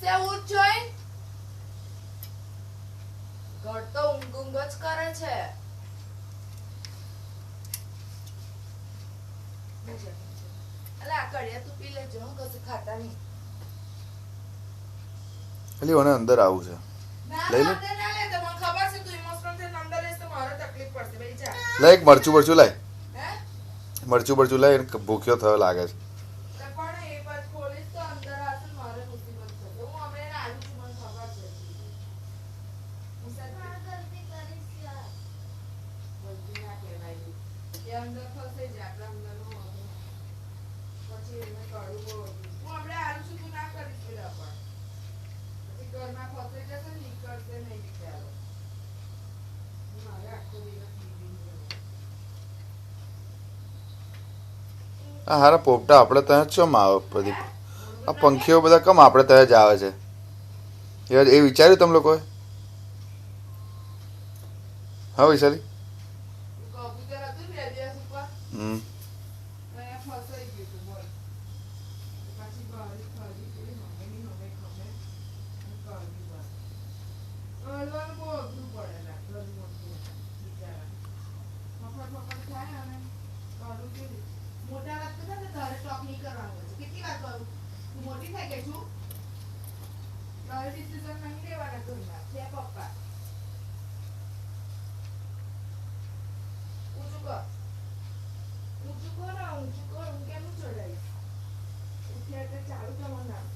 સે ઉઠ જોઈ ઘર તો ઊંઘ જ કરે છે. અલા કડિયા તું પી લેજો હું કશું ખાતા નહીં. એટલે મને અંદર આવું છે. લઈ લે. ના લે તો મને ખબર છે તું ઇમોશનલ થઈને અંદર લેસ તો મારે તકલીફ પડશે ભાઈ જા. લે એક મરચું લાય. હે મરચું લાય ભૂખ્યો થયો લાગે છે. પણ એ બાદ પોલીસ તો અંદર આવશે મારે મુસીબત થશે. હું હમણાં આવી છું મને ખબર છે. ગલતી કરીશ યાર. ગલતી ના કહેવાય. એ અંદર ફસે જ આપણા અંદરનો પછી એને કડવું બહુ હું હમણાં આવી છું તું ના કરીશ પેલા પણ પછી ઘરમાં ફસાઈ જશે ને નીકળશે નહીં બિચારો. મારે આખો દિવસ આ હારા પોપટા આપણે ત્યાં ચમ આવે બધી આ પંખીઓ બધા કમ આપણે ત્યાં જ આવે છે એ વિચાર્યું તમે લોકોએ? હા વૈશાલી. કબૂતર હતું ને 2 દિવસ ઉપર અહીંયા ફસાઈ ગયું હતું બોલ. પછી બારી ખાલી પેલી મમ્મીની હવે ખમે અને કરવી બસ હલવાનું બહુ અઘરું પડે લાકડું મોટું બિચારા ફફડ થાય અને કરું કેવી મોટા વાત તો ને તારે સ્ટોક નહીં કરવાનું છે. કેટલી વાત કરું તું મોટી થઈ ગઈ છું તારે ડિસિઝન નહીં લેવાના ઘરમાં છે પપ્પા. ઊંચું કર હું કેમ ચડાવીશ ઉઠ્યા એટલે ચાલુ કરવાનું નામ